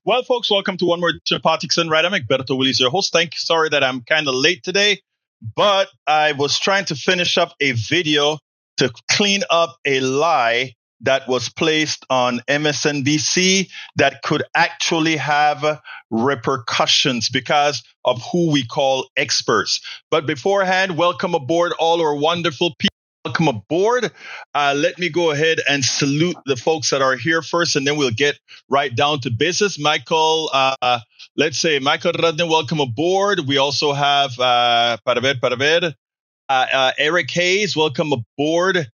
Well, folks, welcome to one more edition of Politics and Right. I'm Egberto, Willies, your host. Sorry that I'm kind of late today, but I was trying to finish up a video to clean up a lie that was placed on MSNBC that could actually have repercussions because of who we call experts. But beforehand, welcome aboard all our wonderful people. Welcome aboard. Let me go ahead and salute the folks that are here first, and then we'll get right down to business. Michael, let's say Michael Radner, welcome aboard. We also have Eric Hayes, welcome aboard.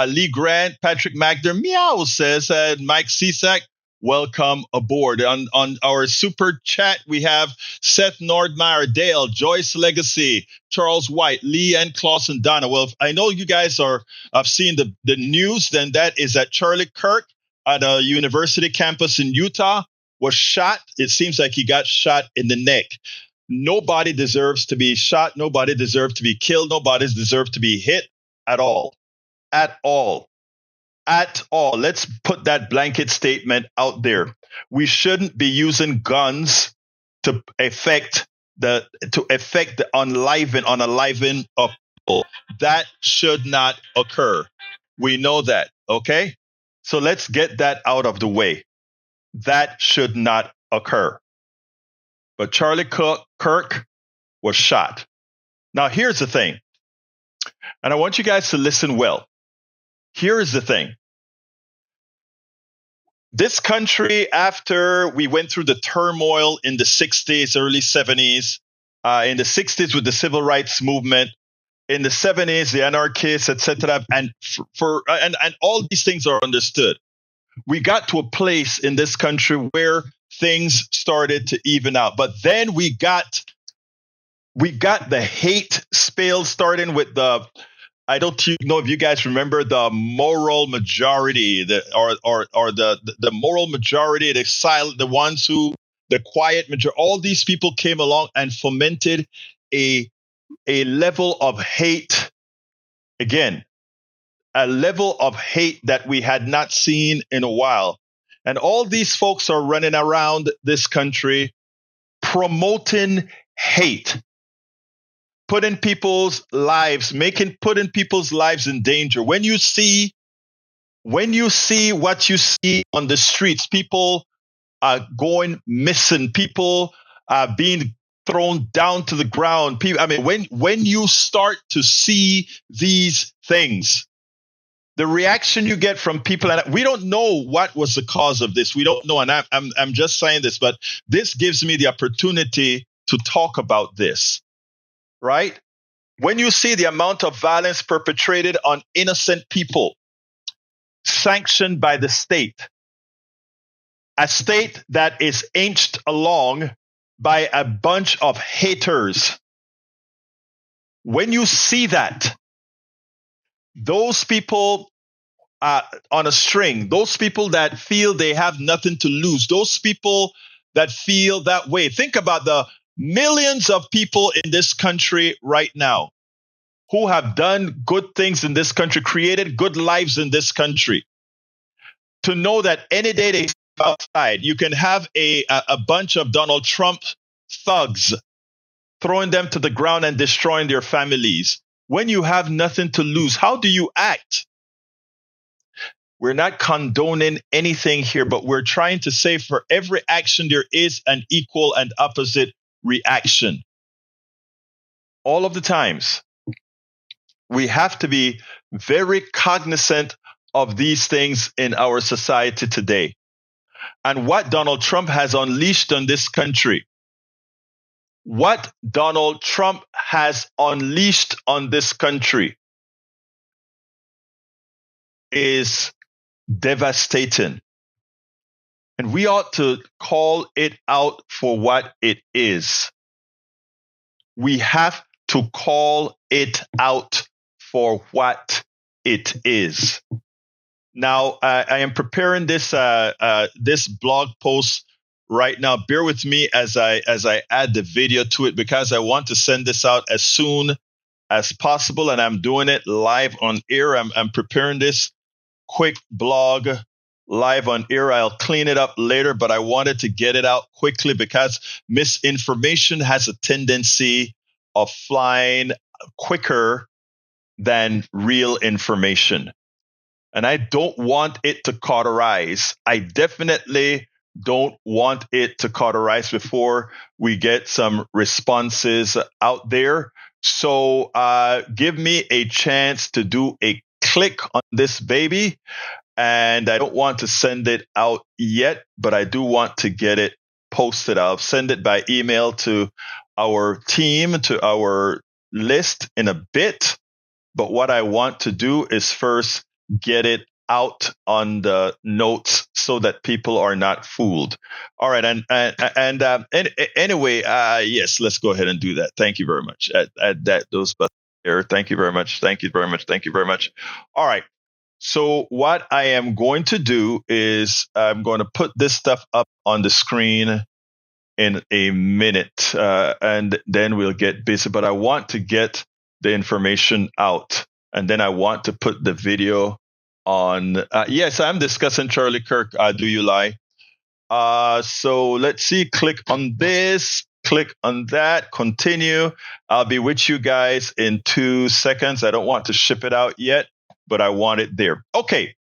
Lee Grant, Patrick Magner, meow says, Mike Cisak, welcome aboard. On our super chat, we have Seth Nordmeyer, Dale, Joyce Legacy, Charles White, Lee and Clausen, Donna. Well, I know you guys have seen the news, then that is that Charlie Kirk at a university campus in Utah was shot. It seems like he got shot in the neck. Nobody deserves to be shot. Nobody deserves to be killed. Nobody deserves to be hit at all. At all. At all. Let's put that blanket statement out there. We shouldn't be using guns to affect the unaliving of people. That should not occur. We know that, okay? So let's get that out of the way. That should not occur. But Charlie Kirk was shot. Now, here's the thing. And I want you guys to listen well. Here is the thing. This country, after we went through the turmoil in the 60s, early 70s, in the 60s with the civil rights movement, in the 70s, the anarchists, etc., and all these things are understood. We got to a place in this country where things started to even out. But then we got the hate spill starting with the, I don't know if you guys remember the moral majority, the moral majority, the silent, the ones who, the quiet majority, all these people came along and fomented a level of hate. Again, a level of hate that we had not seen in a while. And all these folks are running around this country promoting hate, putting people's lives in danger. When you see what you see on the streets, people are going missing, people are being thrown down to the ground. When you start to see these things, the reaction you get from people, and we don't know what was the cause of this. We don't know, and I'm just saying this, but this gives me the opportunity to talk about this. Right? When you see the amount of violence perpetrated on innocent people, sanctioned by the state, a state that is inched along by a bunch of haters, when you see that, those people on a string, those people that feel they have nothing to lose, those people that feel that way, think about the millions of people in this country right now who have done good things in this country, created good lives in this country. To know that any day they step outside, you can have a bunch of Donald Trump thugs throwing them to the ground and destroying their families. When you have nothing to lose, how do you act? We're not condoning anything here, but we're trying to say for every action there is an equal and opposite reaction. All of the times, we have to be very cognizant of these things in our society today. And what Donald Trump has unleashed on this country, what Donald Trump has unleashed on this country is devastating. And we ought to call it out for what it is. We have to call it out for what it is. Now, I am preparing this blog post right now. Bear with me as I add the video to it, because I want to send this out as soon as possible, and I'm doing it live on air. I'm preparing this quick blog live on air. I'll clean it up later, but I wanted to get it out quickly because misinformation has a tendency of flying quicker than real information. And I don't want it to cauterize. I definitely don't want it to cauterize before we get some responses out there. So give me a chance to do a click on this baby. And I don't want to send it out yet, but I do want to get it posted. I'll send it by email to our team, to our list in a bit. But what I want to do is first get it out on the notes so that people are not fooled. All right. Anyway, yes, let's go ahead and do that. Thank you very much. Add that, those buttons there. Thank you very much. Thank you very much. Thank you very much. All right. So what I am going to do is I'm going to put this stuff up on the screen in a minute, and then we'll get busy. But I want to get the information out, and then I want to put the video on. Yes, I'm discussing Charlie Kirk. Do you lie? So let's see. Click on this. Click on that. Continue. I'll be with you guys in 2 seconds. I don't want to ship it out yet, but I want it there. Okay.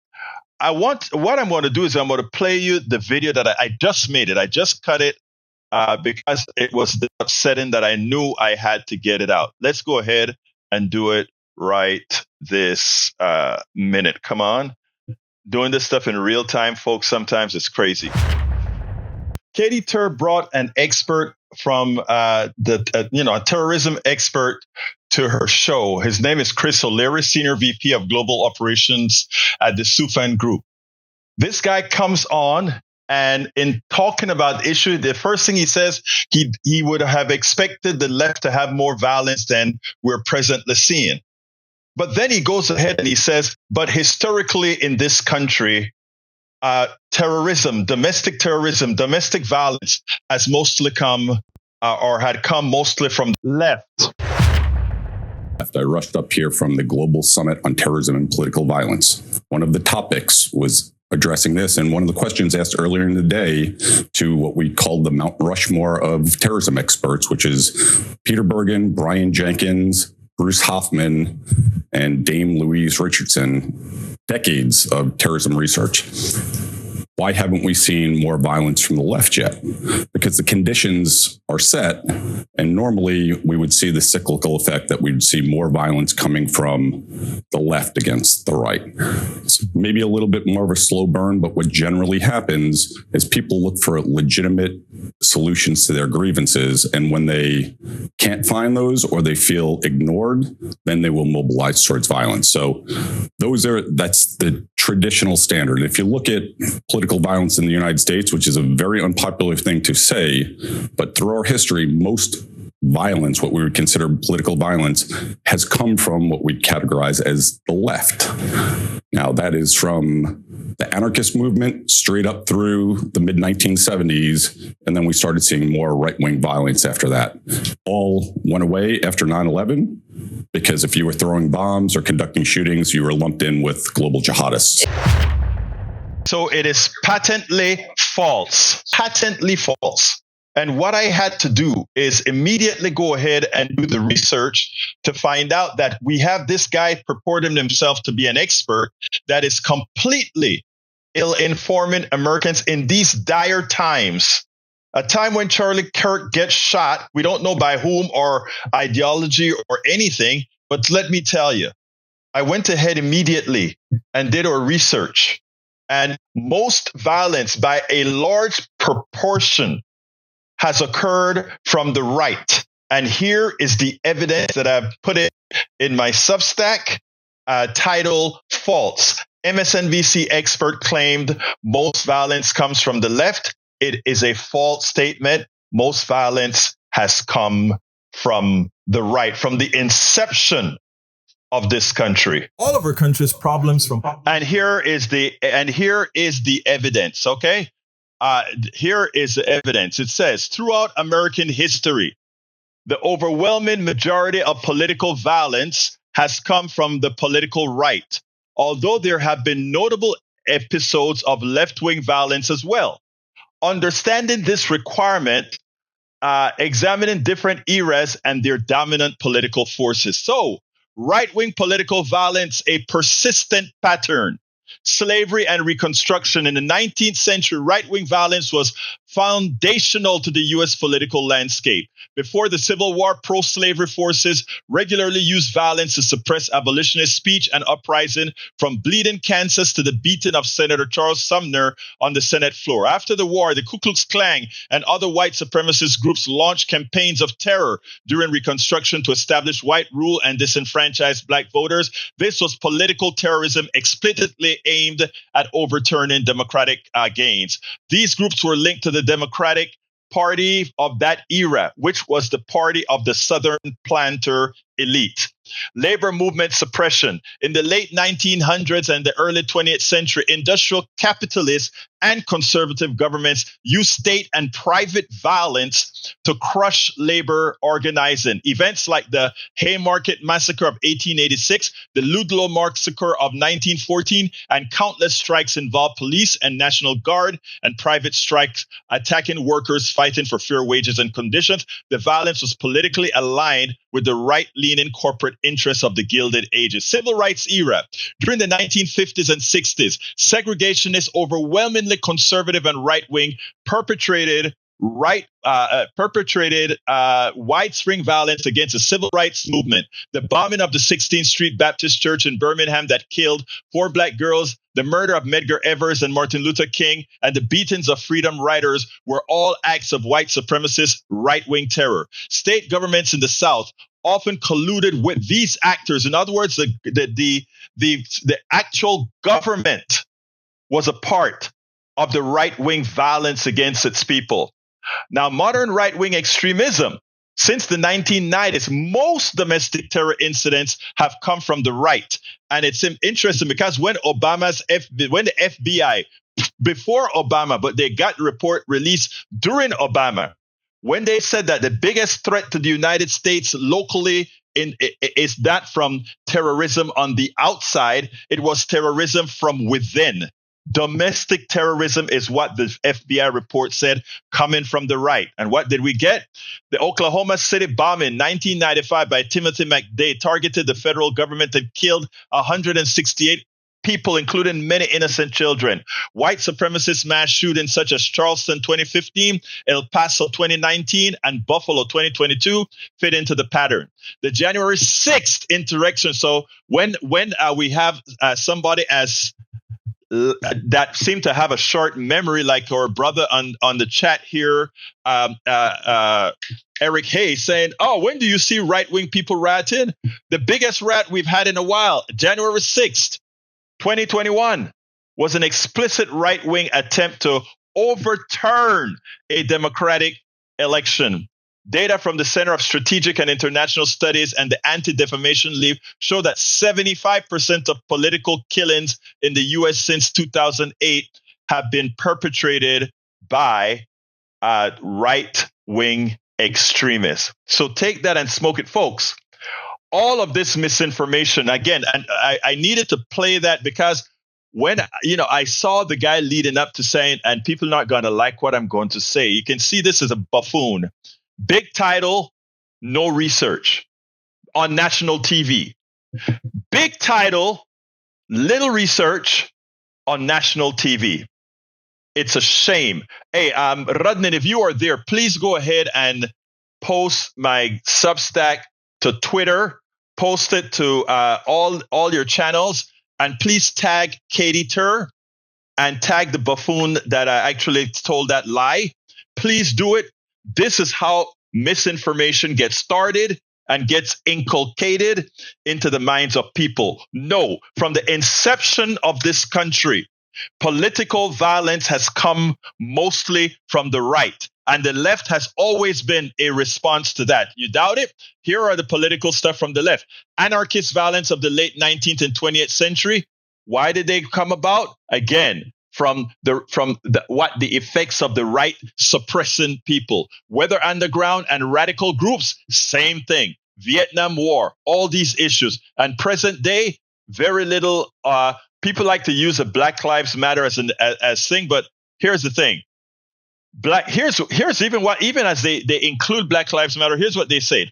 What I'm going to do is I'm going to play you the video that I just made it. I just cut it because it was upsetting that I knew I had to get it out. Let's go ahead and do it right this minute. Come on. Doing this stuff in real time, folks, sometimes it's crazy. Katie Tur brought an expert from a terrorism expert to her show. His name is Chris O'Leary, Senior VP of Global Operations at the Sufan Group. This guy comes on, and in talking about the issue, the first thing he says, he would have expected the left to have more violence than we're presently seeing. But then he goes ahead and he says, but historically in this country, terrorism, domestic violence has mostly come had come mostly from the left. I rushed up here from the Global Summit on Terrorism and Political Violence. One of the topics was addressing this, and one of the questions asked earlier in the day to what we called the Mount Rushmore of terrorism experts, which is Peter Bergen, Brian Jenkins, Bruce Hoffman, and Dame Louise Richardson, decades of terrorism research. Why haven't we seen more violence from the left yet? Because the conditions are set, and normally we would see the cyclical effect that we'd see more violence coming from the left against the right. It's maybe a little bit more of a slow burn, but what generally happens is people look for legitimate solutions to their grievances, and when they can't find those or they feel ignored, then they will mobilize towards violence. So that's the traditional standard. If you look at political violence in the United States, which is a very unpopular thing to say, but through our history, most violence, what we would consider political violence, has come from what we'd categorize as the left. Now, that is from the anarchist movement straight up through the mid-1970s, and then we started seeing more right-wing violence after that. All went away after 9/11, because if you were throwing bombs or conducting shootings, you were lumped in with global jihadists. So it is patently false. And what I had to do is immediately go ahead and do the research to find out that we have this guy purporting himself to be an expert that is completely ill-informing Americans in these dire times. A time when Charlie Kirk gets shot, we don't know by whom or ideology or anything, but let me tell you, I went ahead immediately and did our research. And most violence by a large proportion has occurred from the right. And here is the evidence that I've put it in my Substack, title False. MSNBC expert claimed most violence comes from the left. It is a false statement. Most violence has come from the right, from the inception of this country. All of our country's problems from. And here is the evidence, okay? Here is the evidence. It says, throughout American history, the overwhelming majority of political violence has come from the political right. Although there have been notable episodes of left-wing violence as well. Understanding this requirement, examining different eras and their dominant political forces. So, right-wing political violence, a persistent pattern. Slavery and Reconstruction. In the 19th century, right-wing violence was foundational to the U.S. political landscape. Before the Civil War, pro-slavery forces regularly used violence to suppress abolitionist speech and uprising, from bleeding Kansas to the beating of Senator Charles Sumner on the Senate floor. After the war, the Ku Klux Klan and other white supremacist groups launched campaigns of terror during Reconstruction to establish white rule and disenfranchise black voters. This was political terrorism explicitly aimed at overturning democratic gains. These groups were linked to the Democratic Party of that era, which was the party of the Southern planter elite. Labor movement suppression. In the late 1900s and the early 20th century, industrial capitalists and conservative governments used state and private violence to crush labor organizing. Events like the Haymarket Massacre of 1886, the Ludlow Massacre of 1914, and countless strikes involved police and National Guard and private strikes attacking workers fighting for fair wages and conditions. The violence was politically aligned with the right-leaning corporate interests of the Gilded Ages. Civil rights era. During the 1950s and 60s, segregationists, overwhelmingly conservative and right-wing, perpetrated widespread violence against the civil rights movement. The bombing of the 16th Street Baptist Church in Birmingham that killed 4 black girls, the murder of Medgar Evers and Martin Luther King, and the beatings of freedom riders were all acts of white supremacist right-wing terror. State governments in the South often colluded with these actors. In other words, the actual government was a part of the right-wing violence against its people. Now, modern right-wing extremism, since the 1990s, most domestic terror incidents have come from the right. And it's interesting because when the FBI, before Obama, but they got the report released during Obama, when they said that the biggest threat to the United States locally is that from terrorism on the outside, it was terrorism from within. Domestic terrorism is what the FBI report said, coming from the right. And what did we get? The Oklahoma City bombing, 1995, by Timothy McVeigh, targeted the federal government and killed 168 people, including many innocent children. White supremacist mass shootings such as Charleston 2015, El Paso 2019, and Buffalo 2022 fit into the pattern. The January 6th insurrection. So when we have somebody as that seem to have a short memory, like our brother on the chat here, Eric Hayes, saying, "Oh, when do you see right-wing people rioting?" The biggest riot we've had in a while, January 6th, 2021, was an explicit right-wing attempt to overturn a democratic election. Data from the Center of Strategic and International Studies and the Anti-Defamation League show that 75% of political killings in the U.S. since 2008 have been perpetrated by right-wing extremists. So take that and smoke it, folks. All of this misinformation, again, and I needed to play that because when, I saw the guy leading up to saying, and people are not going to like what I'm going to say. You can see this as a buffoon. Big title, no research on national TV. Big title, little research on national TV. It's a shame. Hey, Radnan, if you are there, please go ahead and post my Substack to Twitter, post it to all your channels, and please tag Katie Tur and tag the buffoon that I actually told that lie. Please do it. This is how misinformation gets started and gets inculcated into the minds of people. No, from the inception of this country, political violence has come mostly from the right, and the left has always been a response to that. You doubt it? Here are the political stuff from the left. Anarchist violence of the late 19th and 20th century. Why did they come about? Again, from the effects of the right suppressing people, whether underground and radical groups, same thing. Vietnam War, all these issues, and present day Very little. People like to use a Black Lives Matter as thing, but here's the thing. Here's even as they include Black Lives Matter, here's what they say.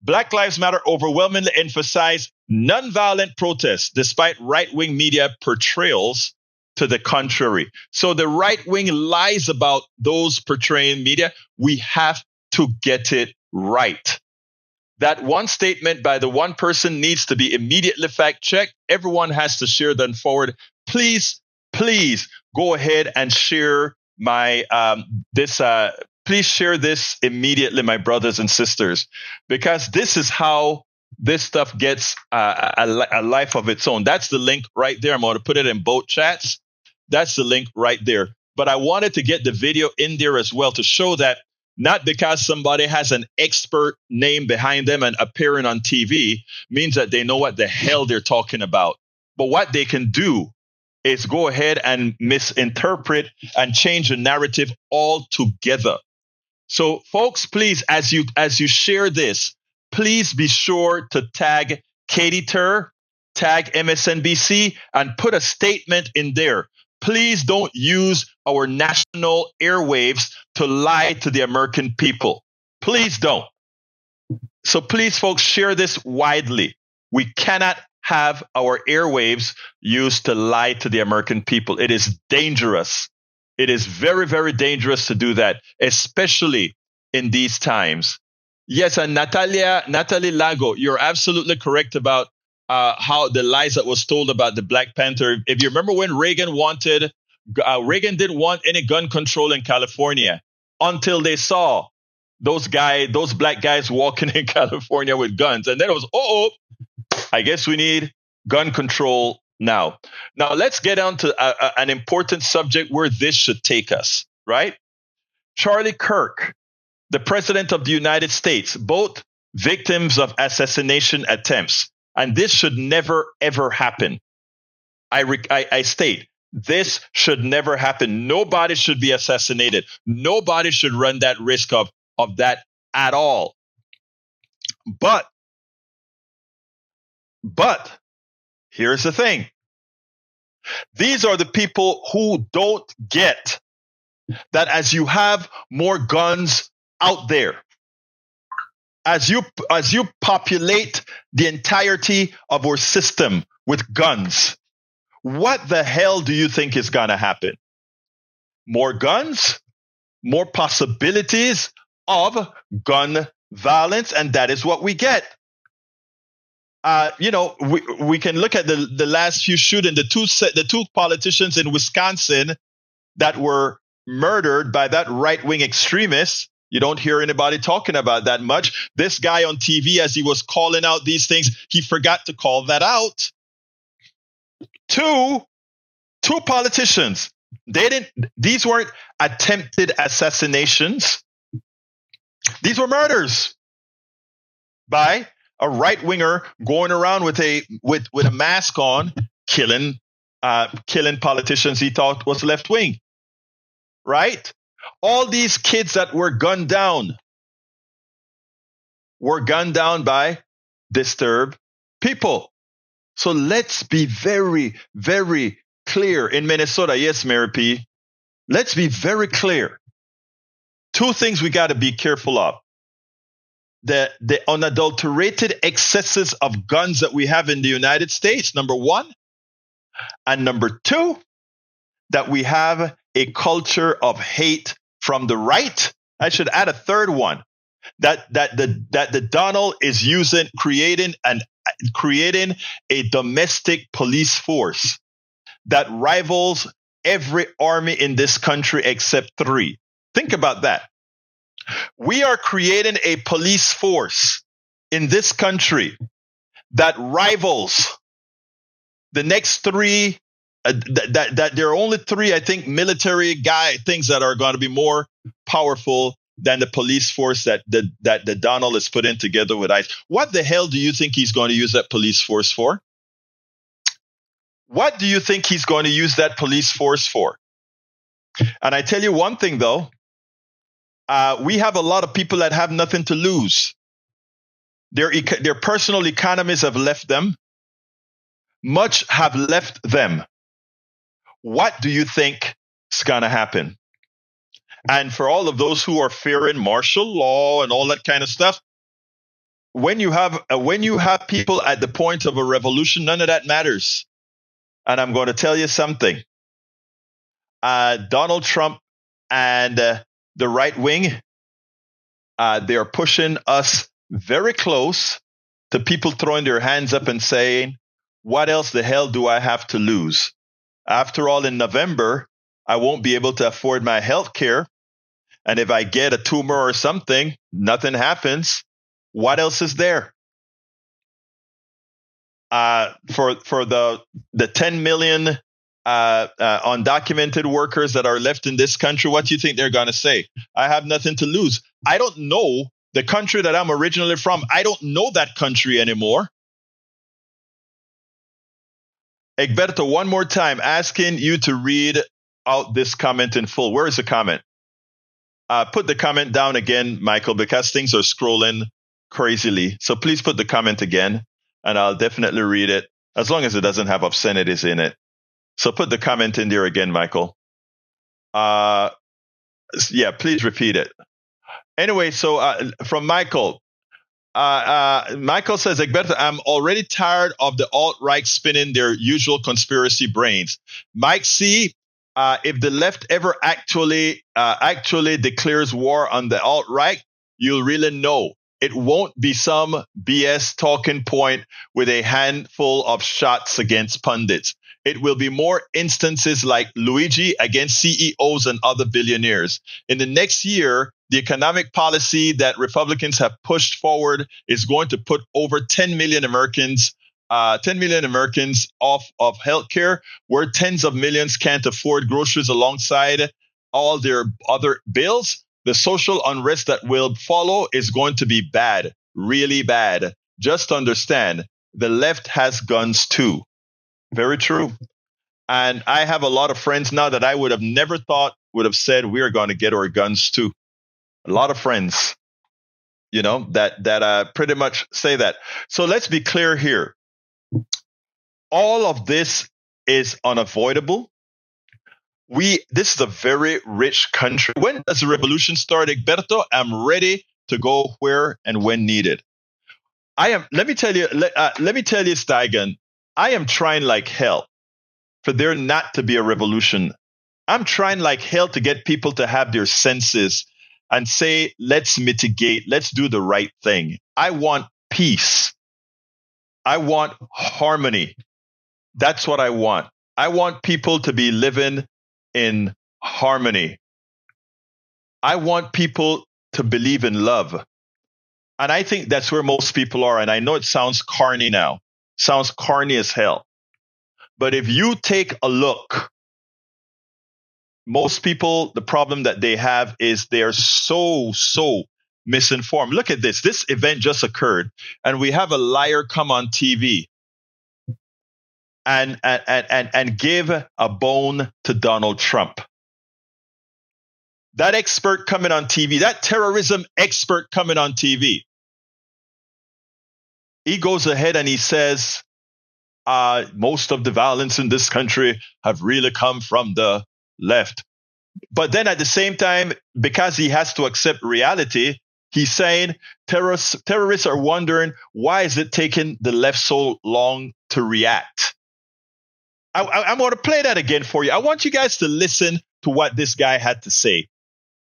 Black Lives Matter overwhelmingly emphasize nonviolent protests despite right-wing media portrayals to the contrary. So the right wing lies about those portraying media. We have to get it right. That one statement by the one person needs to be immediately fact-checked. Everyone has to share them forward. Please go ahead and share please share this immediately, my brothers and sisters, because this is how this stuff gets a life of its own. That's the link right there. I'm going to put it in both chats. That's the link right there. But I wanted to get the video in there as well to show that not because somebody has an expert name behind them and appearing on TV means that they know what the hell they're talking about. But what they can do is go ahead and misinterpret and change the narrative altogether. So, folks, please, as you share this, please be sure to tag Katie Tur, tag MSNBC, and put a statement in there. Please don't use our national airwaves to lie to the American people. Please don't. So please, folks, share this widely. We cannot have our airwaves used to lie to the American people. It is dangerous. It is very, very dangerous to do that, especially in these times. Yes, and Natalie Lago, you're absolutely correct about how the lies that was told about the Black Panther. If you remember when Reagan didn't want any gun control in California until they saw those black guys walking in California with guns. And then it was, I guess we need gun control now. Now let's get on to an important subject where this should take us, right? Charlie Kirk, the president of the United States, both victims of assassination attempts. And this should never, ever happen. I state, this should never happen. Nobody should be assassinated. Nobody should run that risk of that at all. But here's the thing. These are the people who don't get that as you have more guns out there, as you populate the entirety of our system with guns, what the hell do you think is going to happen? More guns, more possibilities of gun violence, and that is what we get. We can look at the last few shootings, the two politicians in Wisconsin that were murdered by that right-wing extremist. You don't hear anybody talking about that much. This guy on TV, as he was calling out these things, he forgot to call that out. Two politicians. These weren't attempted assassinations. These were murders by a right winger going around with a mask on, killing politicians he thought was left wing. Right? All these kids that were gunned down by disturbed people. So let's be very, very clear in Minnesota. Yes, Mary P. Let's be very clear. Two things we got to be careful of. The unadulterated excesses of guns that we have in the United States, number one. And number two, that we have a culture of hate from the right. I should add a third one, that the Donald is creating a domestic police force that rivals every army in this country except 3. Think about that. We are creating a police force in this country that rivals the next 3. That there are only 3, I think, military things that are going to be more powerful than the police force that the Donald is putting together with ICE. What the hell do you think he's going to use that police force for? What do you think he's going to use that police force for? And I tell you one thing, though. We have a lot of people that have nothing to lose. Their personal economies have left them. Much have left them. What do you think is going to happen? And for all of those who are fearing martial law and all that kind of stuff, when you have people at the point of a revolution, none of that matters. And I'm going to tell you something. Donald Trump and the right wing, they are pushing us very close to people throwing their hands up and saying, what else the hell do I have to lose? After all, in November, I won't be able to afford my health care. And if I get a tumor or something, nothing happens. What else is there? For the 10 million undocumented workers that are left in this country, what do you think they're going to say? I have nothing to lose. I don't know the country that I'm originally from. I don't know that country anymore. Egberto, one more time, asking you to read out this comment in full. Where is the comment? Put the comment down again, Michael, because things are scrolling crazily. So please put the comment again, and I'll definitely read it, as long as it doesn't have obscenities in it. So put the comment in there again, Michael. Yeah, please repeat it. Anyway, so from Michael. Michael says, Egberto, I'm already tired of the alt-right spinning their usual conspiracy brains. Mike C., if the left ever actually declares war on the alt-right, you'll really know. It won't be some BS talking point with a handful of shots against pundits. It will be more instances like Luigi against CEOs and other billionaires. In the next year, the economic policy that Republicans have pushed forward is going to put over 10 million Americans off of healthcare, where tens of millions can't afford groceries alongside all their other bills. The social unrest that will follow is going to be bad, really bad. Just understand, the left has guns too. Very true. And I have a lot of friends now that I would have never thought would have said we are going to get our guns too. A lot of friends, that pretty much say that. So let's be clear here. All of this is unavoidable. This is a very rich country. When does the revolution start, Egberto? I'm ready to go where and when needed. Let me tell you, Steigen, I am trying like hell for there not to be a revolution. I'm trying like hell to get people to have their senses and say, let's mitigate, let's do the right thing. I want peace. I want harmony. That's what I want. I want people to be living in harmony. I want people to believe in love. And I think that's where most people are. And I know it sounds corny now. Sounds corny as hell. But if you take a look, most people, the problem that they have is they're so misinformed. Look at this. This event just occurred, and we have a liar come on TV and give a bone to Donald Trump. That expert coming on TV, that terrorism expert coming on TV, he goes ahead and he says, most of the violence in this country have really come from the left. But then at the same time, because he has to accept reality, he's saying terrorists are wondering, why is it taking the left so long to react? I'm going to play that again for you. I want you guys to listen to what this guy had to say.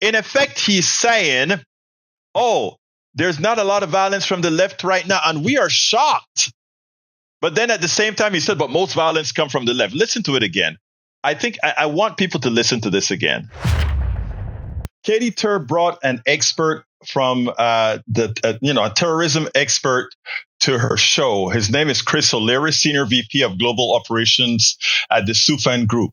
In effect, he's saying, there's not a lot of violence from the left right now, and we are shocked. But then at the same time, he said, but most violence come from the left. Listen to it again. I think I want people to listen to this again. Katie Tur brought an expert from a terrorism expert to her show. His name is Chris O'Leary, Senior VP of Global Operations at the Sufan Group.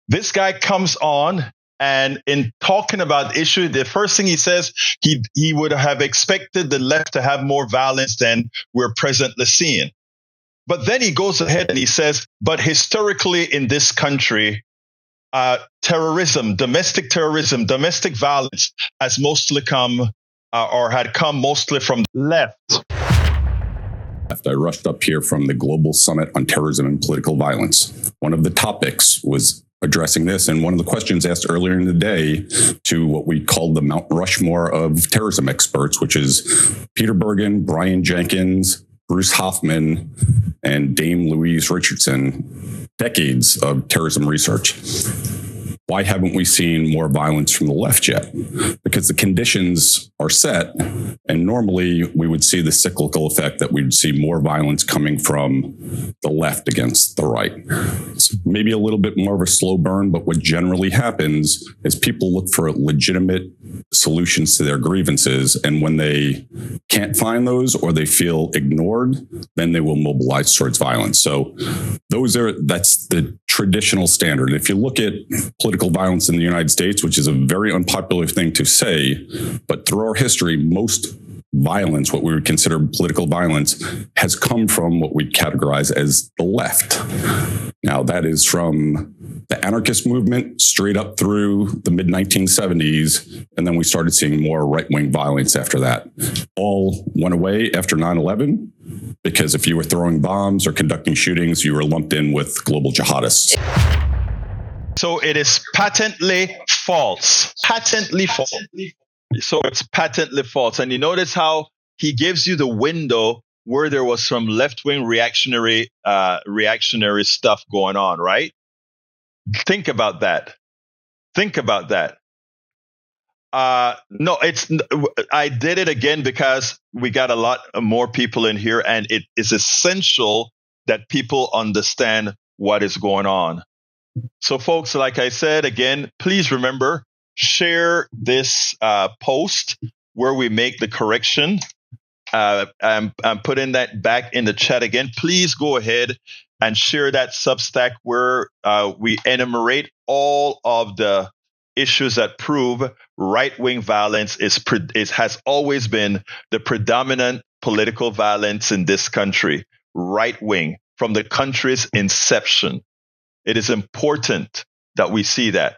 This guy comes on, and in talking about the issue, the first thing he says, he would have expected the left to have more violence than we're presently seeing. But then he goes ahead and he says, but historically in this country, terrorism, domestic violence has mostly come or had come mostly from the left. I rushed up here from the Global Summit on Terrorism and Political Violence. One of the topics was addressing this, and one of the questions asked earlier in the day to what we called the Mount Rushmore of terrorism experts, which is Peter Bergen, Brian Jenkins, Bruce Hoffman, and Dame Louise Richardson, decades of terrorism research. Why haven't we seen more violence from the left yet? Because the conditions are set, and normally we would see the cyclical effect that we'd see more violence coming from the left against the right. It's maybe a little bit more of a slow burn, but what generally happens is people look for legitimate solutions to their grievances, and when they can't find those or they feel ignored, then they will mobilize towards violence. So that's the traditional standard. If you look at political violence in the United States, which is a very unpopular thing to say, but through our history, most violence, what we would consider political violence, has come from what we categorize as the left. Now, that is from the anarchist movement straight up through the mid-1970s, and then we started seeing more right-wing violence after that. All went away after 9/11, because if you were throwing bombs or conducting shootings, you were lumped in with global jihadists. So it is patently false. Patently false. So it's patently false. And you notice how he gives you the window where there was some left-wing reactionary stuff going on, right? Think about that. No, I did it again because we got a lot more people in here, and it is essential that people understand what is going on. So folks, like I said, again, please remember, share this post where we make the correction. I'm putting that back in the chat again. Please go ahead and share that Substack where we enumerate all of the issues that prove right-wing violence has always been the predominant political violence in this country. Right-wing, from the country's inception. It is important that we see that.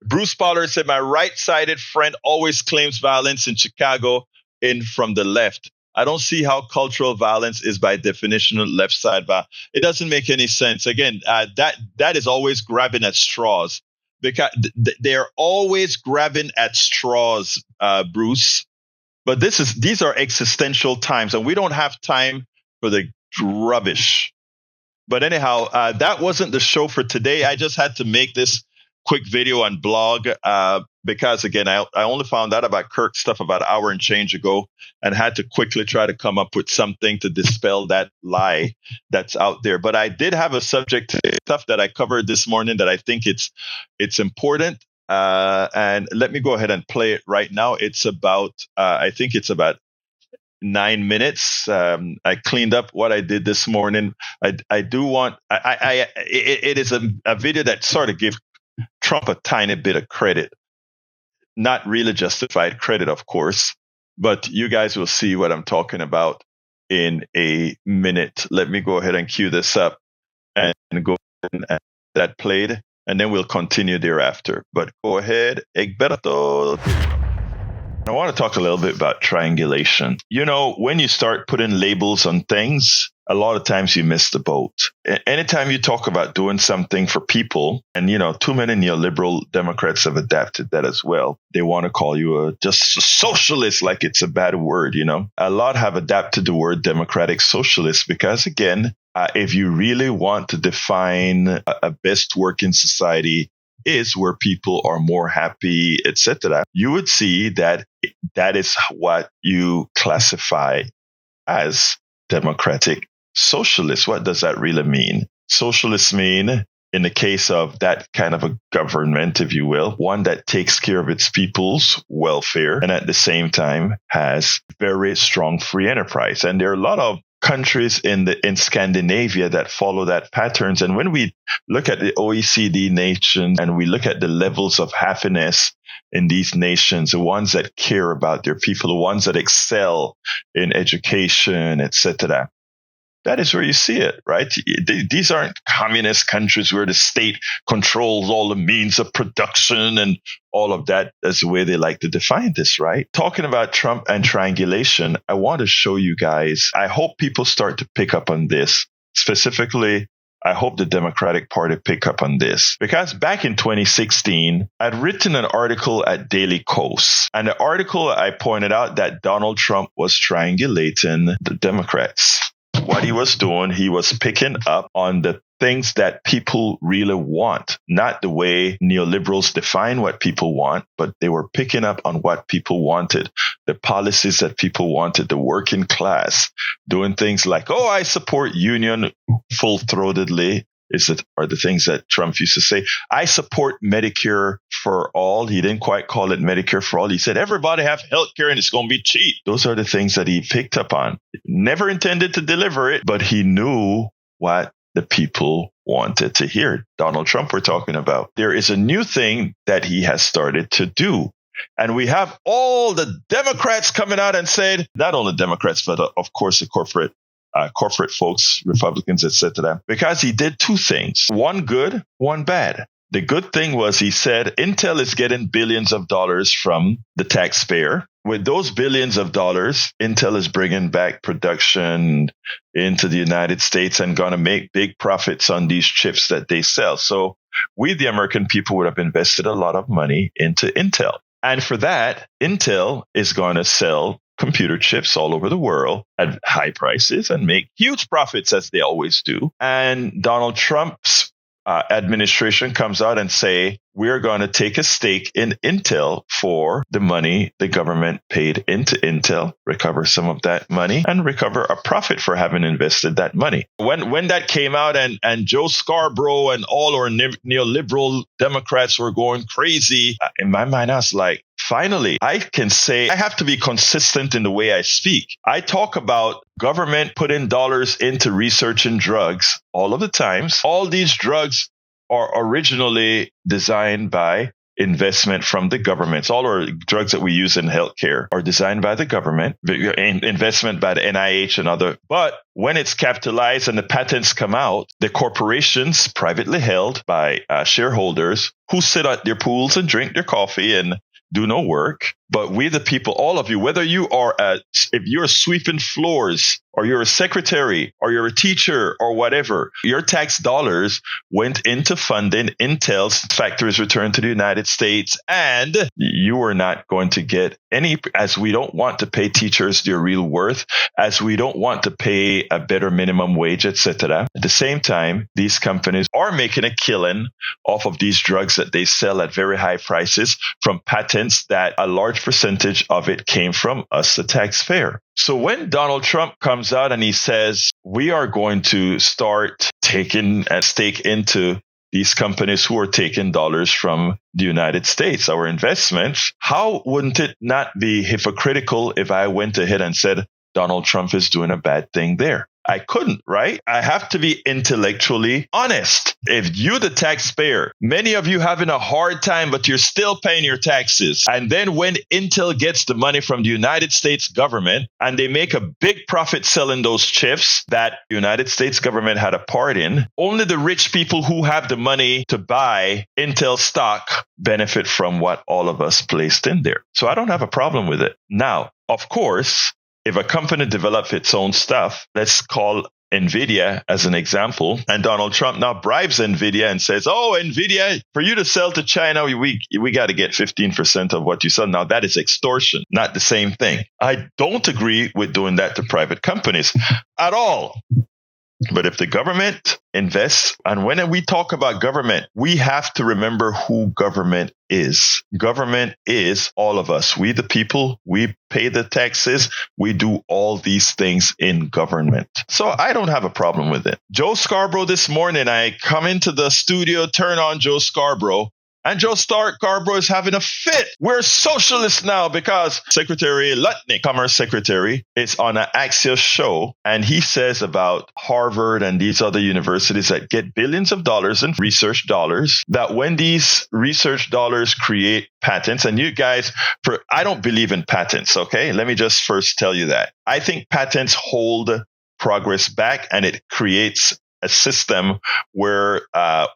Bruce Pollard said, my right-sided friend always claims violence in Chicago in from the left. I don't see how cultural violence is by definition left side violence. It doesn't make any sense. Again, that is always grabbing at straws, because they're always grabbing at straws, Bruce. But these are existential times, and we don't have time for the rubbish. But anyhow, that wasn't the show for today. I just had to make this quick video and blog because, again, I only found out about Kirk's stuff about an hour and change ago, and had to quickly try to come up with something to dispel that lie that's out there. But I did have a subject stuff that I covered this morning that I think it's important. And let me go ahead and play it right now. It's about, I think it's about 9 minutes. I cleaned up what I did this morning. I do want, it is a video that sort of gives Trump a tiny bit of credit. Not really justified credit, of course, but you guys will see what I'm talking about in a minute. Let me go ahead and cue this up and go ahead and that played, and then we'll continue thereafter. But go ahead, Egberto. I want to talk a little bit about triangulation. You know, when you start putting labels on things, a lot of times you miss the boat. Anytime you talk about doing something for people, and, you know, too many neoliberal Democrats have adapted that as well. They want to call you just a socialist like it's a bad word, you know. A lot have adapted the word democratic socialist because, again, if you really want to define a best working society is where people are more happy, etc., you would see that that is what you classify as democratic socialist. What does that really mean? Socialists mean, in the case of that kind of a government, if you will, one that takes care of its people's welfare and at the same time has very strong free enterprise. And there are a lot of countries in Scandinavia that follow that patterns. And when we look at the OECD nations and we look at the levels of happiness in these nations, the ones that care about their people, the ones that excel in education, etc., that is where you see it, right? These aren't communist countries where the state controls all the means of production and all of that. That's the way they like to define this, right? Talking about Trump and triangulation, I want to show you guys, I hope people start to pick up on this. Specifically, I hope the Democratic Party pick up on this, because back in 2016, I'd written an article at Daily Kos, and the article I pointed out that Donald Trump was triangulating the Democrats. What he was doing, he was picking up on the things that people really want, not the way neoliberals define what people want, but they were picking up on what people wanted, the policies that people wanted, the working class, doing things like, oh, I support union full-throatedly, are the things that Trump used to say. I support Medicare for all. He didn't quite call it Medicare for all. He said, everybody have health care and it's going to be cheap. Those are the things that he picked up on. Never intended to deliver it, but he knew what the people wanted to hear. Donald Trump we're talking about. There is a new thing that he has started to do. And we have all the Democrats coming out and said, not only Democrats, but of course the corporate folks, Republicans, etc., because he did two things, one good, one bad. The good thing was he said Intel is getting billions of dollars from the taxpayer. With those billions of dollars, Intel is bringing back production into the United States and going to make big profits on these chips that they sell. So we, the American people, would have invested a lot of money into Intel. And for that, Intel is going to sell computer chips all over the world at high prices and make huge profits, as they always do. And Donald Trump's administration comes out and say, we're going to take a stake in Intel for the money the government paid into Intel, recover some of that money, and recover a profit for having invested that money. When that came out and Joe Scarborough and all our neoliberal Democrats were going crazy, in my mind, I was like, finally, I can say I have to be consistent in the way I speak. I talk about government putting dollars into research and drugs all of the times. All these drugs are originally designed by investment from the government. All our drugs that we use in healthcare are designed by the government, investment by the NIH and other. But when it's capitalized and the patents come out, the corporations privately held by shareholders who sit at their pools and drink their coffee and do no work. But we, the people, all of you, whether you are if you're sweeping floors or you're a secretary or you're a teacher or whatever, your tax dollars went into funding Intel's factories returned to the United States, and you are not going to get any, as we don't want to pay teachers their real worth, as we don't want to pay a better minimum wage, etc. At the same time, these companies are making a killing off of these drugs that they sell at very high prices from patents that a large percentage of it came from us, the taxpayer. So when Donald Trump comes out and he says, we are going to start taking a stake into these companies who are taking dollars from the United States, our investments, how wouldn't it not be hypocritical if I went ahead and said Donald Trump is doing a bad thing there? I couldn't, right? I have to be intellectually honest. If you, the taxpayer, many of you having a hard time, but you're still paying your taxes. And then when Intel gets the money from the United States government and they make a big profit selling those chips that the United States government had a part in, only the rich people who have the money to buy Intel stock benefit from what all of us placed in there. So I don't have a problem with it. Now, of course, if a company develops its own stuff, let's call NVIDIA as an example, and Donald Trump now bribes NVIDIA and says, oh, NVIDIA, for you to sell to China, we got to get 15% of what you sell. Now, that is extortion, not the same thing. I don't agree with doing that to private companies at all. But if the government invests, and when we talk about government, we have to remember who government is. Government is all of us. We, the people, we pay the taxes. We do all these things in government. So I don't have a problem with it. Joe Scarborough this morning, I come into the studio, turn on Joe Scarborough. And Joe Scarborough is having a fit. We're socialists now because Secretary Lutnick, Commerce Secretary, is on an Axios show. And he says about Harvard and these other universities that get billions of dollars in research dollars, that when these research dollars create patents, and you guys, I don't believe in patents, okay? Let me just first tell you that. I think patents hold progress back, and it creates a system where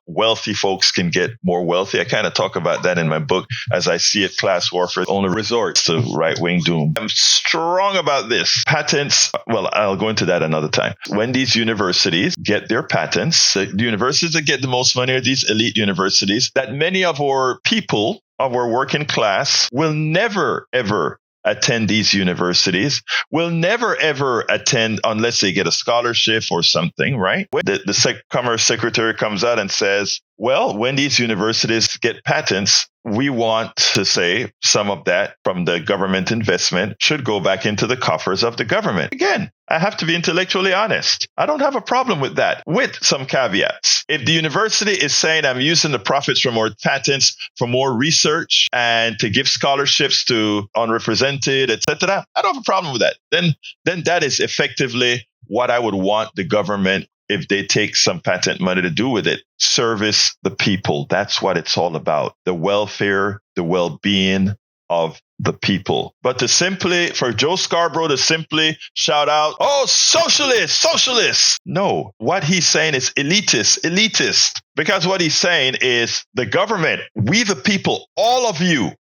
wealthy folks can get more wealthy. I kind of talk about that in my book. As I see it, class warfare only resorts to right-wing doom. I'm strong about this. Patents, well, I'll go into that another time. When these universities get their patents, the universities that get the most money are these elite universities that many of our people of our working class will never, ever attend these universities, will never ever attend unless they get a scholarship or something, right? The Commerce Secretary comes out and says, well, when these universities get patents, we want to say some of that from the government investment should go back into the coffers of the government. Again, I have to be intellectually honest. I don't have a problem with that, with some caveats. If the university is saying I'm using the profits from our patents for more research and to give scholarships to unrepresented, etc., I don't have a problem with that. Then that is effectively what I would want the government, if they take some patent money, to do with it. Service the people. That's what it's all about. The welfare, the well-being of the people. But for Joe Scarborough to simply shout out, oh, socialist, socialist. No, what he's saying is elitist. Because what he's saying is the government, we the people, all of you,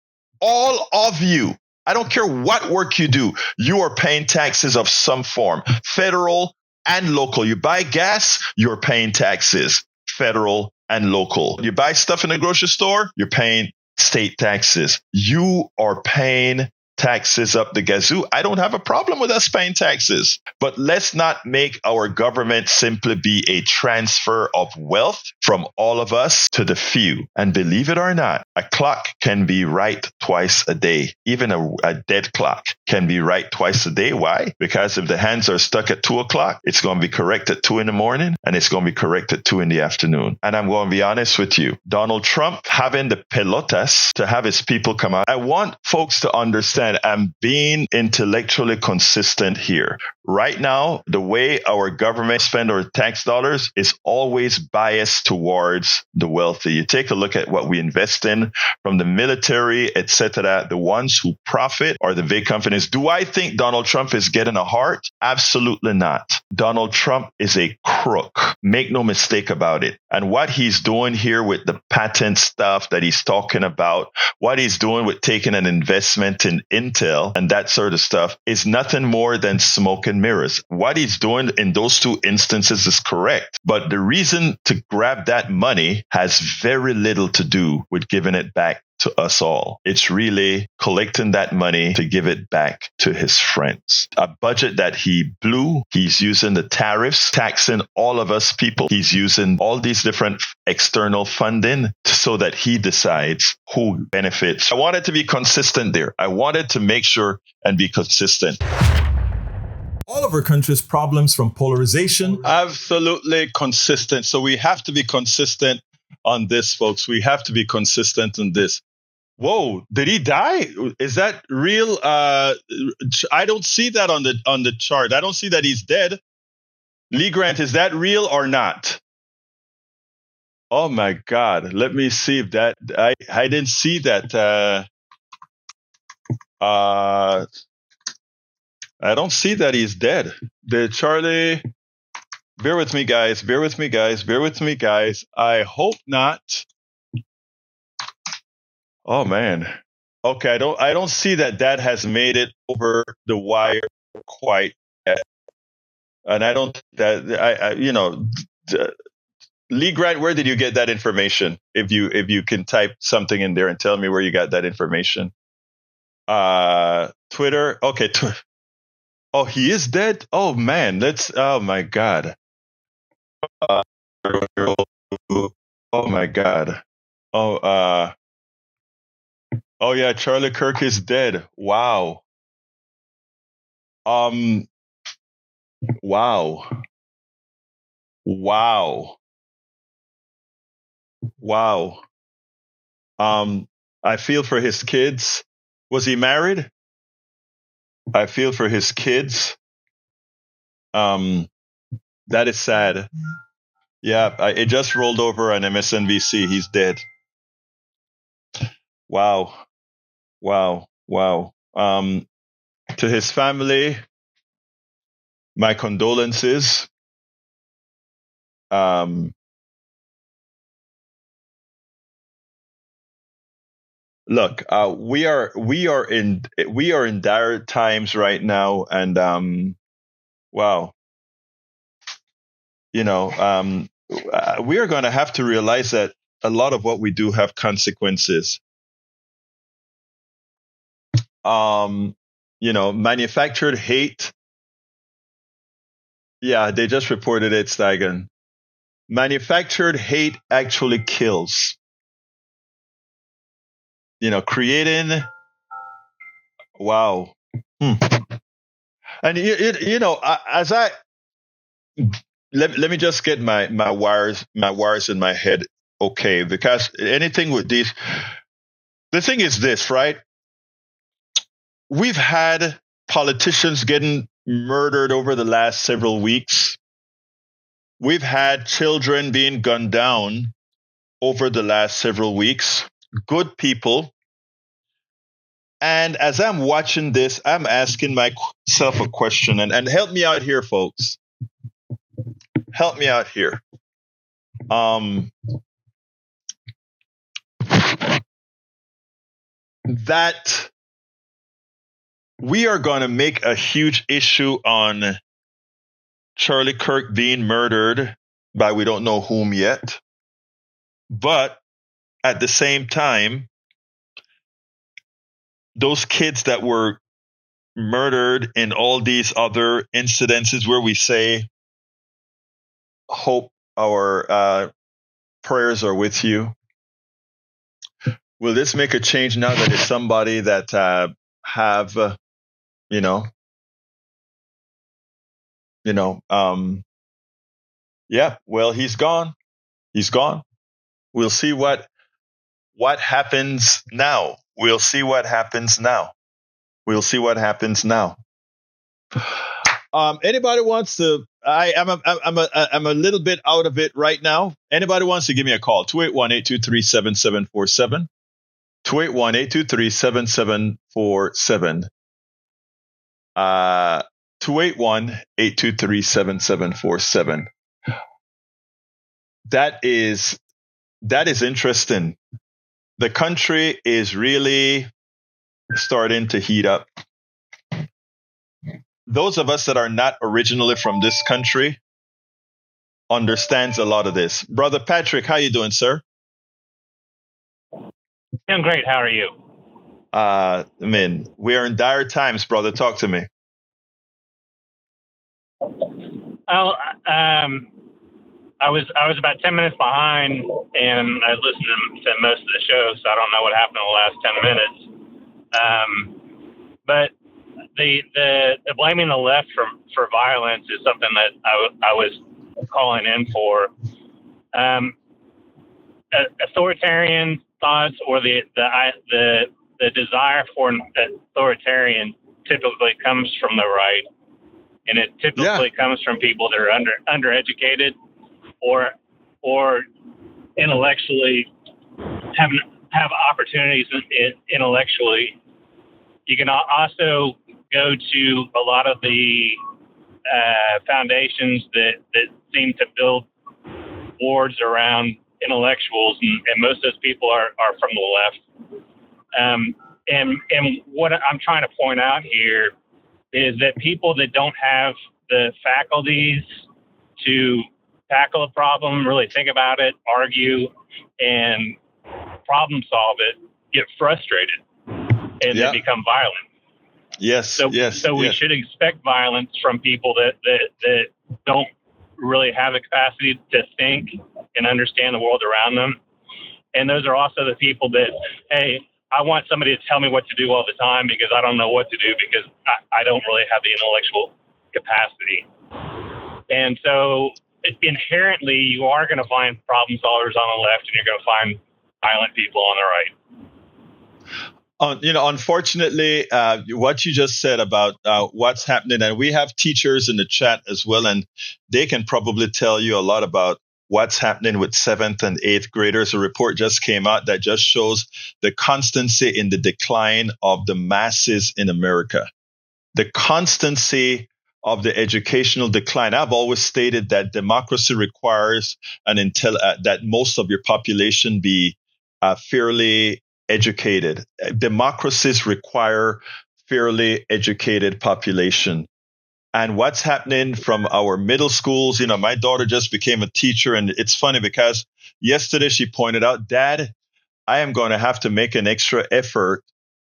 I don't care what work you do, you are paying taxes of some form, federal and local. You buy gas, you're paying taxes, federal and local. You buy stuff in the grocery store, you're paying state taxes. You are paying taxes up the gazoo. I don't have a problem with us paying taxes, but let's not make our government simply be a transfer of wealth from all of us to the few. And believe it or not, a clock can be right twice a day. Even a dead clock can be right twice a day. Why? Because if the hands are stuck at 2:00, it's going to be correct at 2 a.m, and it's going to be correct at 2 p.m. And I'm going to be honest with you, Donald Trump having the pelotas to have his people come out. I want folks to understand I'm being intellectually consistent here. Right now, the way our government spend our tax dollars is always biased towards the wealthy. You take a look at what we invest in from the military, etc. The ones who profit are the big companies. Do I think Donald Trump is getting a heart? Absolutely not. Donald Trump is a crook. Make no mistake about it. And what he's doing here with the patent stuff that he's talking about, what he's doing with taking an investment in Intel and that sort of stuff is nothing more than smoke and mirrors. What he's doing in those two instances is correct. But the reason to grab that money has very little to do with giving it back to us all. It's really collecting that money to give it back to his friends. A budget that he blew, he's using the tariffs, taxing all of us people. He's using all these different external funding so that he decides who benefits. I wanted to be consistent there. I wanted to make sure and be consistent. All of our country's problems from polarization. Absolutely consistent. So we have to be consistent on this, folks. We have to be consistent on this. Whoa, did he die? Is that real? I don't see that on the chart. I don't see that he's dead. Lee Grant, is that real or not? Oh my God. Let me see if that I didn't see that. I don't see that he's dead. Charlie, bear with me, guys. I hope not. Oh man. Okay, I don't see that has made it over the wire quite yet. And I don't Lee Grant, where did you get that information? If you can type something in there and tell me where you got that information. Twitter. Okay. Oh, he is dead? Oh man, oh my God. Oh my God. Oh yeah, Charlie Kirk is dead. Wow. Wow. I feel for his kids. Was he married? I feel for his kids. That is sad. Yeah, it just rolled over on MSNBC. He's dead. Wow. To his family, My condolences. Look, we are in dire times right now, and wow, we are going to have to realize that a lot of what we do have consequences. Manufactured hate. Yeah, they just reported it, Steigen. Manufactured hate actually kills. Creating. Wow. And as I let me just get my wires in my head, okay? Because anything with these, the thing is this, right? We've had politicians getting murdered over the last several weeks. We've had children being gunned down over the last several weeks. Good people. And as I'm watching this, I'm asking myself a question, and help me out here, folks. Help me out here. That we are going to make a huge issue on Charlie Kirk being murdered by we don't know whom yet. But at the same time, those kids that were murdered in all these other incidences where we say, hope our prayers are with you. Will this make a change now that it's somebody that yeah, well, he's gone. He's gone. We'll see what happens now. We'll see what happens now. We'll see what happens now. Anybody wants to? I'm a little bit out of it right now. Anybody wants to give me a call? 281-823-7747. 281-823-7747. 281-823-7747. That is interesting. The country is really starting to heat up. Those of us that are not originally from this country understands a lot of this. Brother Patrick, how you doing, sir? I'm great. How are you? We are in dire times, brother. Talk to me. Well, I was about 10 minutes behind, and I listened to most of the show, so I don't know what happened in the last 10 minutes. But the blaming the left for violence is something that I was calling in for. Authoritarian thoughts or the desire for an authoritarian typically comes from the right, and it typically comes from people that are undereducated or intellectually have opportunities intellectually. You can also go to a lot of the foundations that seem to build boards around intellectuals, and most of those people are from the left. And what I'm trying to point out here is that people that don't have the faculties to tackle a problem, really think about it, argue, and problem solve it, get frustrated, and they become violent. Yes. So we should expect violence from people that don't really have the capacity to think and understand the world around them. And those are also the people that, hey, I want somebody to tell me what to do all the time because I don't know what to do because I don't really have the intellectual capacity. And so inherently, you are going to find problem solvers on the left, and you're going to find violent people on the right. Unfortunately, what you just said about what's happening, and we have teachers in the chat as well, and they can probably tell you a lot about what's happening with 7th and 8th graders. A report just came out that just shows the constancy in the decline of the masses in America. The constancy of the educational decline. I've always stated that democracy requires that most of your population be fairly educated. Democracies require fairly educated population. And what's happening from our middle schools, my daughter just became a teacher, and it's funny because yesterday she pointed out, Dad, I am going to have to make an extra effort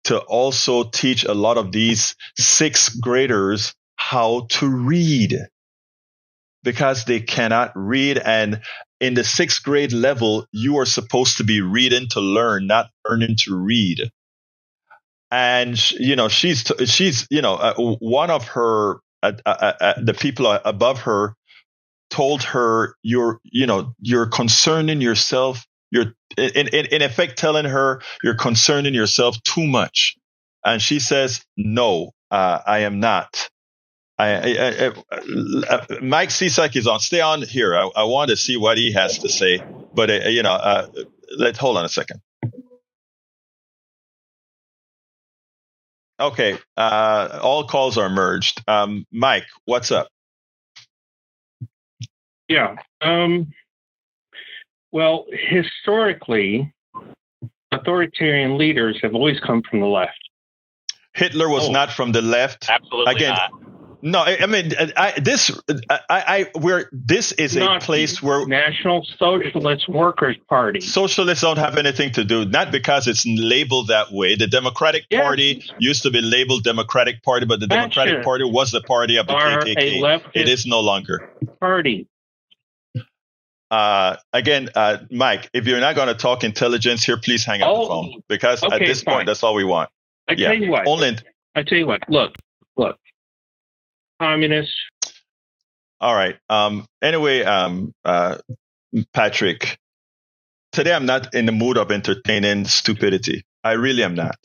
to also teach a lot of these sixth graders how to read because they cannot read. And in the sixth grade level, you are supposed to be reading to learn, not learning to read. And, she's one of her, the people above her told her, you're concerning yourself. You're in effect telling her you're concerning yourself too much. And she says, no, I am not. Mike Cisak is on. Stay on here. I want to see what he has to say. But, let's hold on a second. Okay. All calls are merged. Mike, what's up? Yeah. Well, historically, authoritarian leaders have always come from the left. Hitler was not from the left. Absolutely Again, not. No, I mean, this is a place where National Socialist Workers Party. Socialists don't have anything to do, not because it's labeled that way. The Democratic Party used to be labeled Democratic Party, but the Democratic Party was the party of the KKK. It is no longer. Party. Again, Mike, if you're not going to talk intelligence here, please hang up the phone because at this point, that's all we want. I tell you what. I tell you what. Look. Communists. All right. Anyway, Patrick, today I'm not in the mood of entertaining stupidity. I really am not.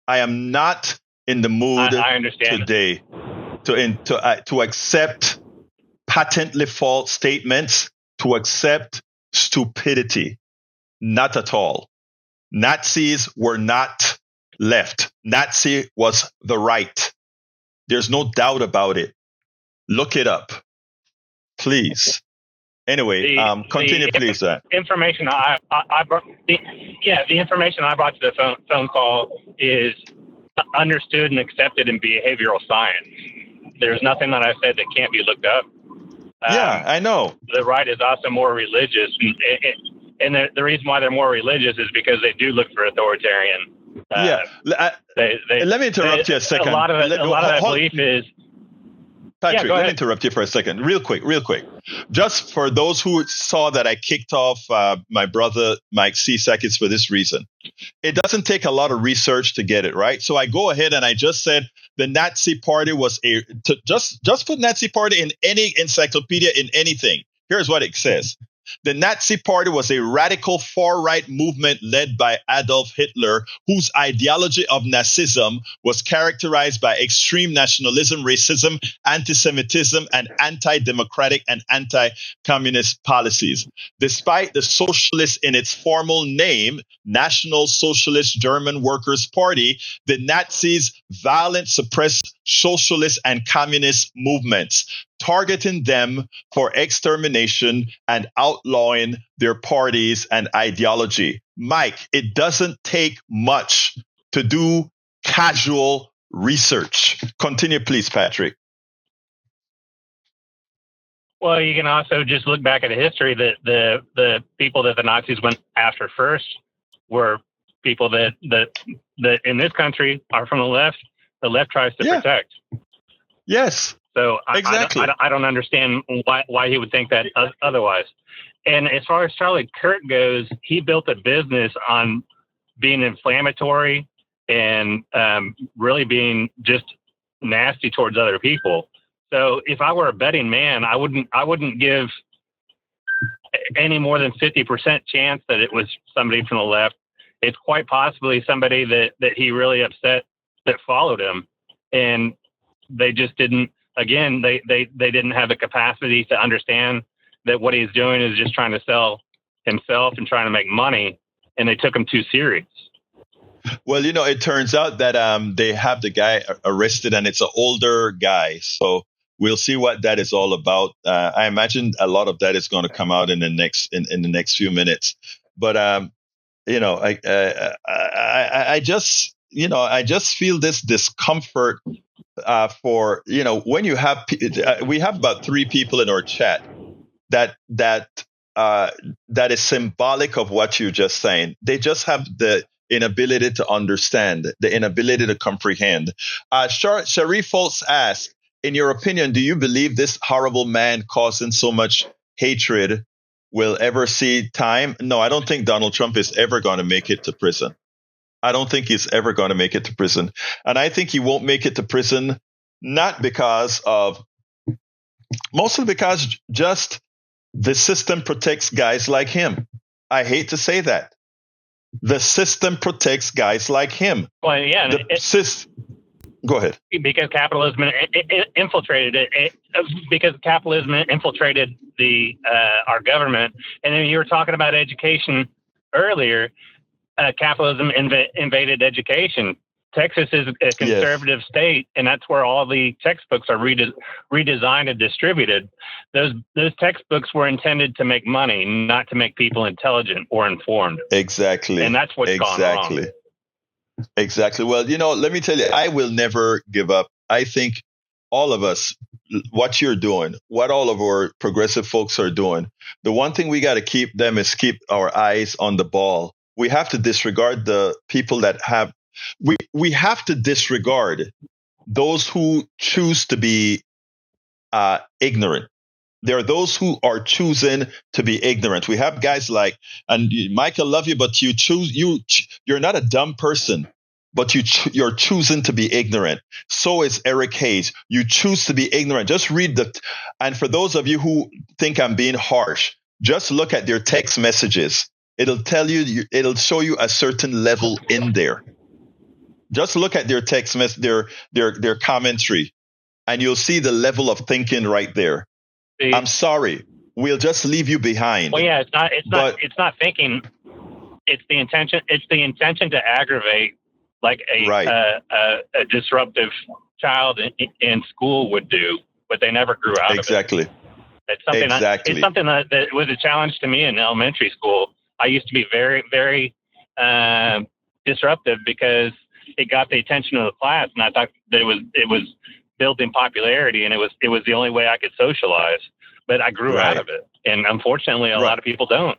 I am not in the mood today to accept patently false statements, to accept stupidity. Not at all. Nazis were not left. Nazi was the right. There's no doubt about it. Look it up, please. Anyway, continue, please. Information I brought. The information I brought to the phone call is understood and accepted in behavioral science. There's nothing that I said that can't be looked up. Yeah, I know. The right is also more religious, and the reason why they're more religious is because they do look for authoritarian. Let me interrupt you a second. A lot of that belief is. Patrick, let me interrupt you for a second, real quick. Just for those who saw that I kicked off my brother Mike Cisak, it's for this reason. It doesn't take a lot of research to get it right. So I go ahead and I just said the Nazi Party was just put Nazi Party in any encyclopedia in anything. Here's what it says. The Nazi Party was a radical far-right movement led by Adolf Hitler, whose ideology of Nazism was characterized by extreme nationalism, racism, anti-Semitism, and anti-democratic and anti-communist policies. Despite the socialist in its formal name, National Socialist German Workers' Party, the Nazis violently suppressed socialist and communist movements, targeting them for extermination and outlawing their parties and ideology. Mike, it doesn't take much to do casual research. Continue, please, Patrick. Well, you can also just look back at history that the people that the Nazis went after first were people that in this country are from the left. The left tries to protect. Yes. So exactly. I don't understand why he would think that otherwise. And as far as Charlie Kirk goes, he built a business on being inflammatory and really being just nasty towards other people. So if I were a betting man, I wouldn't give any more than 50% chance that it was somebody from the left. It's quite possibly somebody that he really upset that followed him, and they just didn't. Again, they didn't have the capacity to understand that what he's doing is just trying to sell himself and trying to make money, and they took him too serious. Well, it turns out that they have the guy arrested, and it's an older guy. So We'll see what that is all about. I imagine a lot of that is going to come out in the next few minutes. But I just feel this discomfort for when you have we have about 3 people in our chat that is symbolic of what you're just saying. They just have the inability to understand, the inability to comprehend. Sharif Foltz asked, in your opinion, do you believe this horrible man causing so much hatred will ever see time? No, I don't think Donald Trump is ever going to make it to prison. I don't think he's ever going to make it to prison. And I think he won't make it to prison, mostly because just the system protects guys like him. I hate to say that. The system protects guys like him. Well, yeah. Go ahead. Because capitalism infiltrated it. Because capitalism infiltrated our government. And then you were talking about education earlier. Capitalism invaded education. Texas is a conservative state, and that's where all the textbooks are redesigned and distributed. Those textbooks were intended to make money, not to make people intelligent or informed. Exactly. And that's what's gone wrong. Exactly. Well, let me tell you, I will never give up. I think all of us, what you're doing, what all of our progressive folks are doing, the one thing we got to keep our eyes on the ball. We have to disregard the people that have. We have to disregard those who choose to be ignorant. There are those who are choosing to be ignorant. We have guys like, and Mike, I love you, but you're not a dumb person, but you're choosing to be ignorant. So is Eric Hayes. You choose to be ignorant. Just read and for those of you who think I'm being harsh, just look at their text messages. It'll tell you, it'll show you a certain level in there. Just look at their text message, their commentary, and you'll see the level of thinking right there. I'm sorry, we'll just leave you behind. Well, yeah, it's not thinking. It's the intention. It's the intention to aggravate, like a disruptive child in school would do, but they never grew out of it. Exactly. It's something that was a challenge to me in elementary school. I used to be very, very disruptive because it got the attention of the class, and I thought that it was building popularity, and it was the only way I could socialize. But I grew out of it, and unfortunately, a lot of people don't.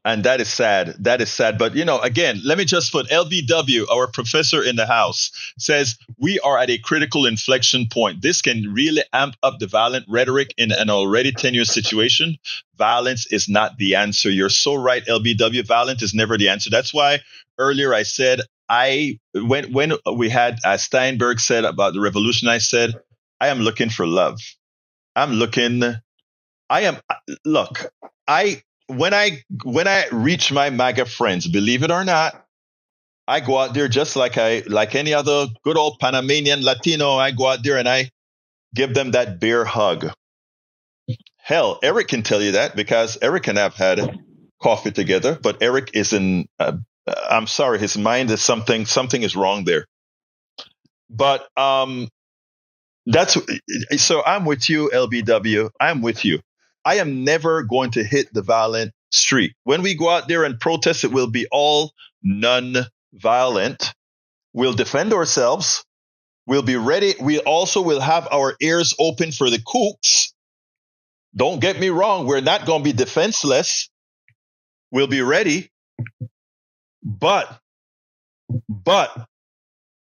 And that is sad. That is sad. But, again, let me just put LBW, our professor in the house, says we are at a critical inflection point. This can really amp up the violent rhetoric in an already tenuous situation. Violence is not the answer. You're so right, LBW. Violence is never the answer. That's why earlier I said, when we had Steinberg said about the revolution, I said, I am looking for love. When I reach my MAGA friends, believe it or not, I go out there just like any other good old Panamanian Latino. I go out there and I give them that bear hug. Hell, Eric can tell you that because Eric and I have had coffee together, but Eric is I'm sorry, his mind is something is wrong there. But so I'm with you, LBW. I'm with you. I am never going to hit the violent streak. When we go out there and protest, it will be all non-violent. We'll defend ourselves. We'll be ready. We also will have our ears open for the kooks. Don't get me wrong. We're not going to be defenseless. We'll be ready. But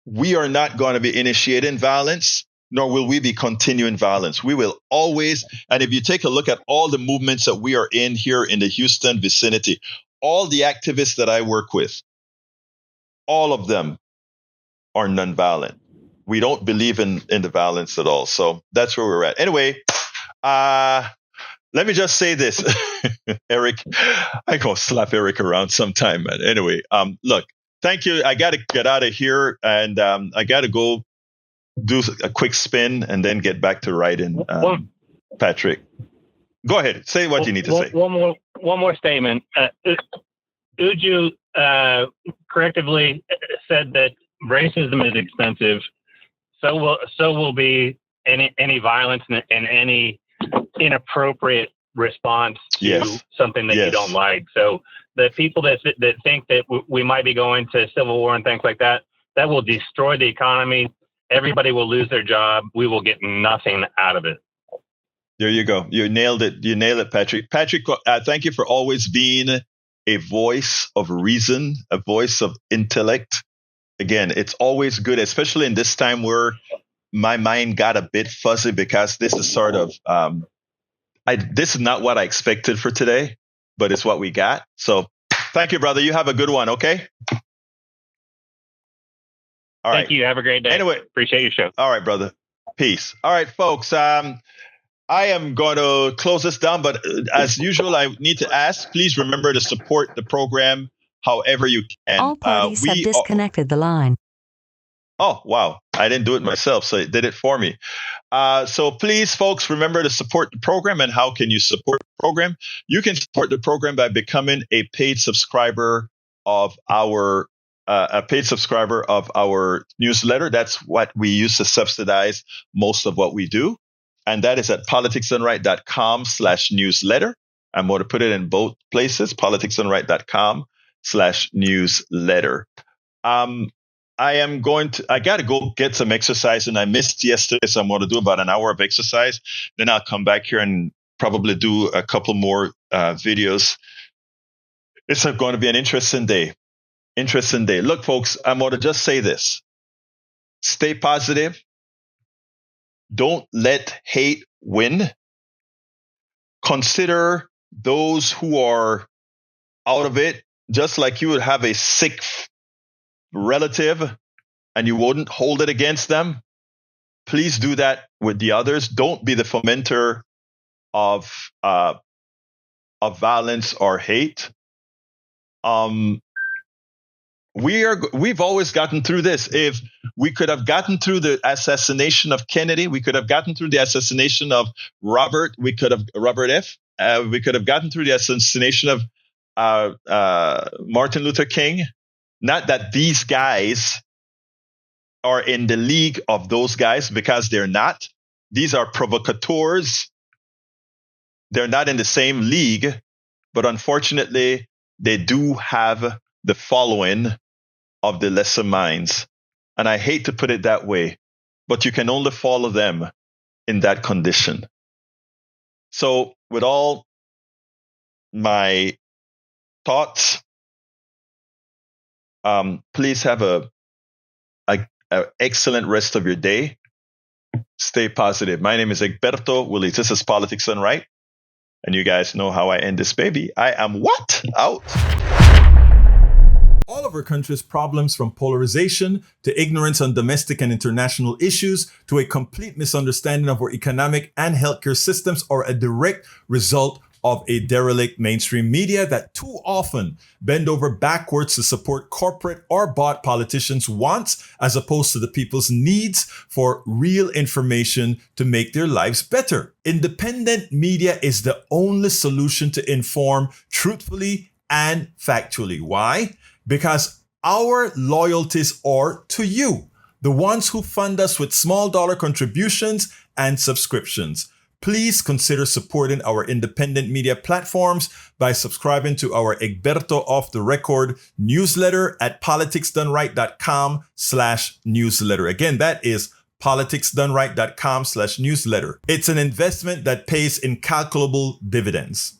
we are not going to be initiating violence, nor will we be continuing violence. We will always, and if you take a look at all the movements that we are in here in the Houston vicinity, all the activists that I work with, all of them are nonviolent. We don't believe in the violence at all. So that's where we're at. Anyway, let me just say this, Eric. I go slap Eric around sometime, man. Anyway, look, thank you. I got to get out of here, and I got to go do a quick spin and then get back to writing. Patrick, go ahead. Say what you need to say. One more statement. Uju correctively said that racism is expensive. So will be any violence and any inappropriate response to something that you don't like. So the people that think that we might be going to civil war and things like that, that will destroy the economy. Everybody will lose their job. We will get nothing out of it. There you go. You nailed it. You nailed it, Patrick. Patrick, thank you for always being a voice of reason, a voice of intellect. Again, it's always good, especially in this time where my mind got a bit fuzzy because this is sort of, this is not what I expected for today, but it's what we got. So thank you, brother. You have a good one. Okay. All right. Thank you. Have a great day. Anyway, appreciate your show. All right, brother. Peace. All right, folks. I am going to close this down, but as usual, I need to ask, please remember to support the program however you can. All parties have disconnected the line. Oh, wow. I didn't do it myself, so it did it for me. So please, folks, remember to support the program. And how can you support the program? You can support the program by becoming a paid subscriber of our newsletter. That's what we use to subsidize most of what we do. And that is at politicsdoneright.com/newsletter. I'm going to put it in both places, politicsdoneright.com/newsletter. I got to go get some exercise, and I missed yesterday, so I'm going to do about an hour of exercise. Then I'll come back here and probably do a couple more videos. It's going to be an interesting day. Look, folks, I'm going to just say this. Stay positive. Don't let hate win. Consider those who are out of it, just like you would have a sick relative and you wouldn't hold it against them. Please do that with the others. Don't be the fomenter of violence or hate. We've always gotten through this. If we could have gotten through the assassination of Kennedy, we could have gotten through the assassination of Robert F. We could have gotten through the assassination of Martin Luther King. Not that these guys are in the league of those guys, because they're not. These are provocateurs. They're not in the same league, but unfortunately, they do have the following of the lesser minds. And I hate to put it that way, but you can only follow them in that condition. So with all my thoughts, please have a excellent rest of your day. Stay positive. My name is Egberto Willies. This is Politics Done Right. And you guys know how I end this baby. I am what? Out. All of our country's problems, from polarization to ignorance on domestic and international issues to a complete misunderstanding of our economic and healthcare systems, are a direct result of a derelict mainstream media that too often bend over backwards to support corporate or bought politicians' wants as opposed to the people's needs for real information to make their lives better. Independent media is the only solution to inform truthfully and factually. Why? Because our loyalties are to you, the ones who fund us with small dollar contributions and subscriptions. Please consider supporting our independent media platforms by subscribing to our Egberto Off the Record newsletter at politicsdoneright.com/newsletter. Again, that is politicsdoneright.com/newsletter. It's an investment that pays incalculable dividends.